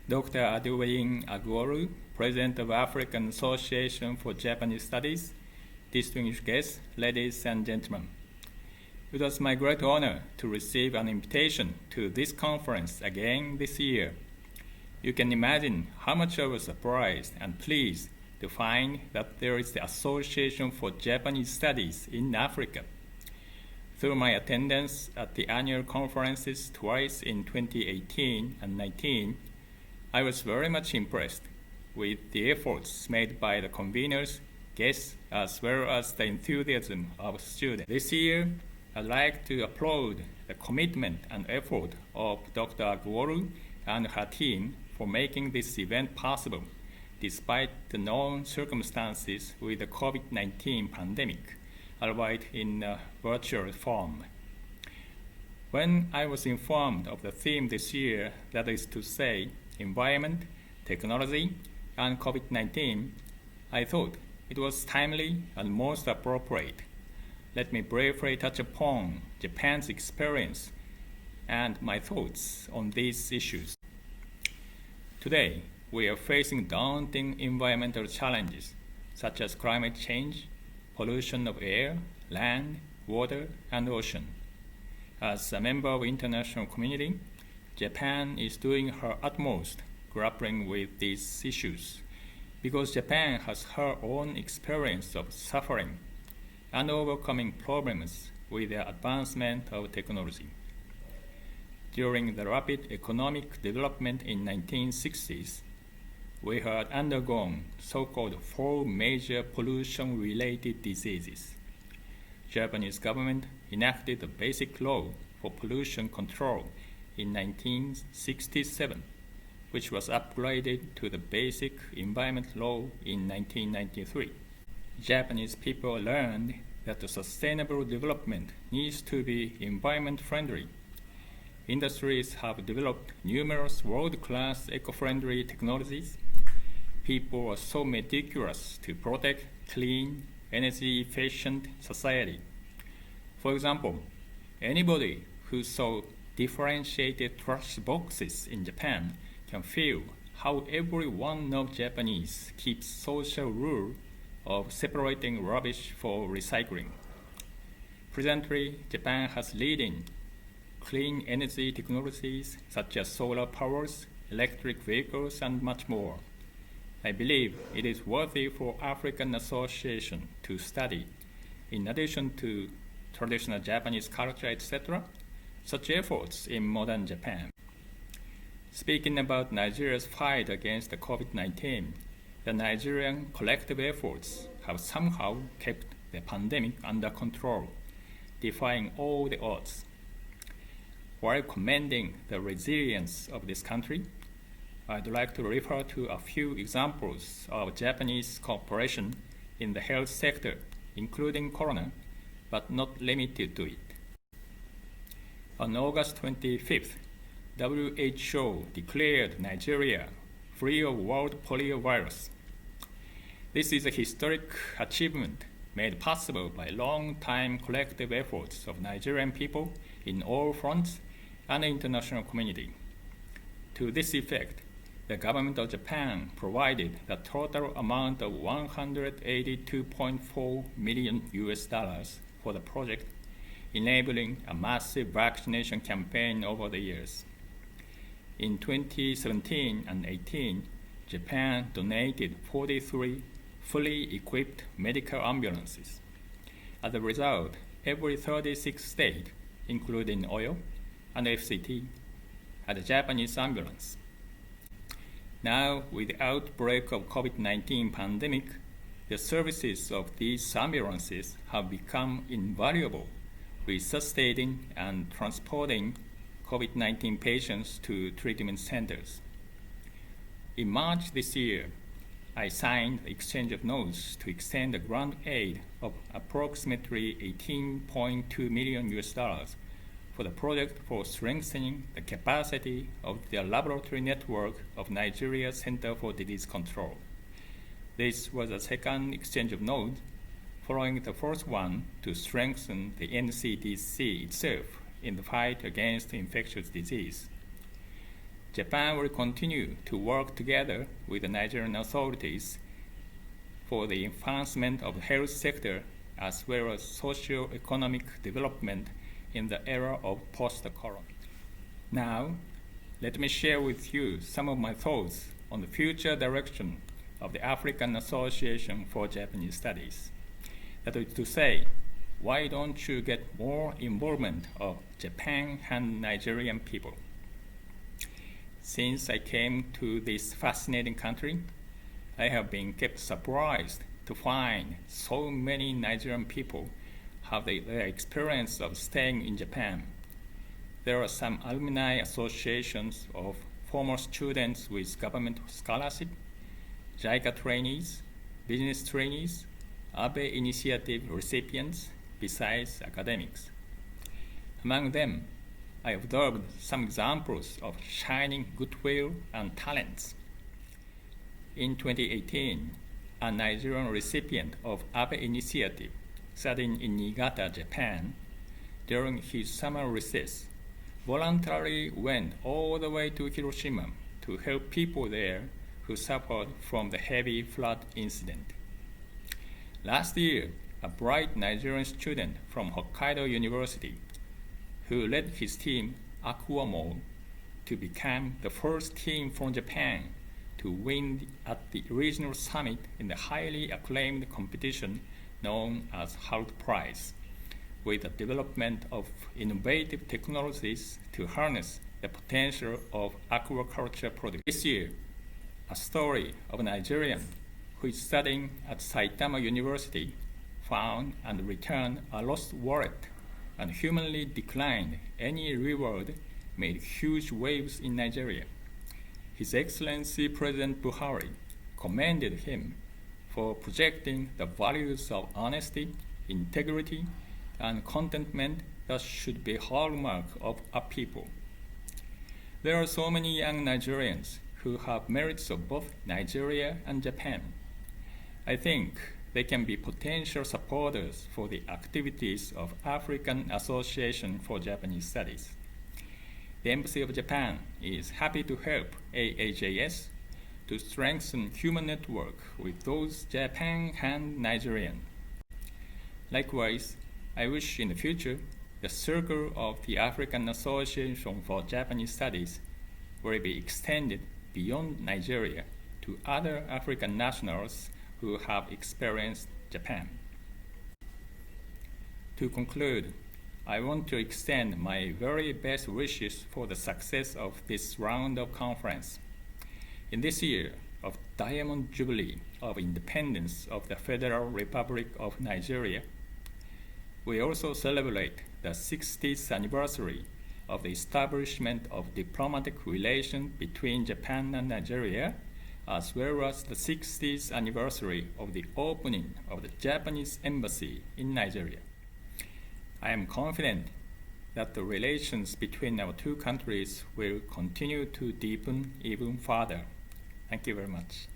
Dr. Adewale Agworu, President of African Association for Japanese Studies, distinguished guests, ladies and gentlemen. It was my great honor to receive an invitation to this conference again this year. You can imagine how much I was surprised and pleased to find that there is the Association for Japanese Studies in Africa. Through my attendance at the annual conferences twice in 2018 and 19, I was very much impressed with the efforts made by the conveners, guests, as well as the enthusiasm of students. This year, I'd like to applaud the commitment and effort of Dr. Agworu and her team for making this event possible, despite the known circumstances with the COVID-19 pandemic, albeit in a virtual form. When I was informed of the theme this year, that is to say, environment, technology, and COVID-19, I thought it was timely and most appropriate. Let me briefly touch upon Japan's experience and my thoughts on these issues. Today, we are facing daunting environmental challenges such as climate change, pollution of air, land, water, and ocean. As a member of the international community, Japan is doing her utmost grappling with these issues because Japan has her own experience of suffering and overcoming problems with the advancement of technology. During the rapid economic development in the 1960s, we had undergone so-called 4 major pollution-related diseases. Japanese government enacted the basic law for pollution control in 1967, which was upgraded to the basic environment law in 1993. Japanese people learned that the sustainable development needs to be environment-friendly. Industries have developed numerous world-class eco-friendly technologies. People are so meticulous to protect clean, energy-efficient society. For example, anybody who saw differentiated trash boxes in Japan can feel how every one of Japanese keeps social rule of separating rubbish for recycling. Presently, Japan has leading clean energy technologies such as solar powers, electric vehicles, and much more. I believe it is worthy for African Association to study, in addition to traditional Japanese culture, etc., such efforts in modern Japan. Speaking about Nigeria's fight against the COVID-19, the Nigerian collective efforts have somehow kept the pandemic under control, defying all the odds. While commending the resilience of this country, I'd like to refer to a few examples of Japanese cooperation in the health sector, including corona, but not limited to it. On August 25th, WHO declared Nigeria free of world polio virus. This is a historic achievement made possible by long-time collective efforts of Nigerian people in all fronts and the international community. To this effect, the government of Japan provided the total amount of $182.4 million for the project, enabling a massive vaccination campaign over the years. In 2017 and 18, Japan donated 43 fully equipped medical ambulances. As a result, every 36 states, including Oyo and FCT, had a Japanese ambulance. Now, with the outbreak of COVID-19 pandemic, the services of these ambulances have become invaluable, resuscitating and transporting COVID-19 patients to treatment centers. In March this year, I signed the exchange of notes to extend a grant aid of approximately $18.2 million for the project for strengthening the capacity of the laboratory network of Nigeria's Center for Disease Control. This was a second exchange of notes following the first one to strengthen the NCDC itself in the fight against infectious disease. Japan will continue to work together with the Nigerian authorities for the advancement of the health sector as well as socio-economic development in the era of post-corona. Now, let me share with you some of my thoughts on the future direction of the African Association for Japanese Studies. That is to say, why don't you get more involvement of Japan and Nigerian people? Since I came to this fascinating country, I have been kept surprised to find so many Nigerian people have their experience of staying in Japan. There are some alumni associations of former students with government scholarship, JICA trainees, business trainees, Abe Initiative recipients, besides academics. Among them, I observed some examples of shining goodwill and talents. In 2018, a Nigerian recipient of Abe Initiative studying in Niigata, Japan, during his summer recess, voluntarily went all the way to Hiroshima to help people there who suffered from the heavy flood incident. Last year, a bright Nigerian student from Hokkaido University, who led his team, Akuamo, to become the first team from Japan to win at the regional summit in the highly acclaimed competition known as Hart Prize, with the development of innovative technologies to harness the potential of aquaculture products. This year, a story of a Nigerian who is studying at Saitama University found and returned a lost wallet and humanly declined any reward made huge waves in Nigeria. His Excellency President Buhari commended him for projecting the values of honesty, integrity, and contentment that should be hallmark of a people. There are so many young Nigerians who have merits of both Nigeria and Japan. I think they can be potential supporters for the activities of African Association for Japanese Studies. The Embassy of Japan is happy to help AAJS to strengthen human network with those Japan and Nigerian. Likewise, I wish in the future the circle of the African Association for Japanese Studies will be extended beyond Nigeria to other African nationals who have experienced Japan. To conclude, I want to extend my very best wishes for the success of this round of conference. In this year of Diamond Jubilee of Independence of the Federal Republic of Nigeria, we also celebrate the 60th anniversary of the establishment of diplomatic relations between Japan and Nigeria, as well as the 60th anniversary of the opening of the Japanese embassy in Nigeria. I am confident that the relations between our two countries will continue to deepen even further. Thank you very much.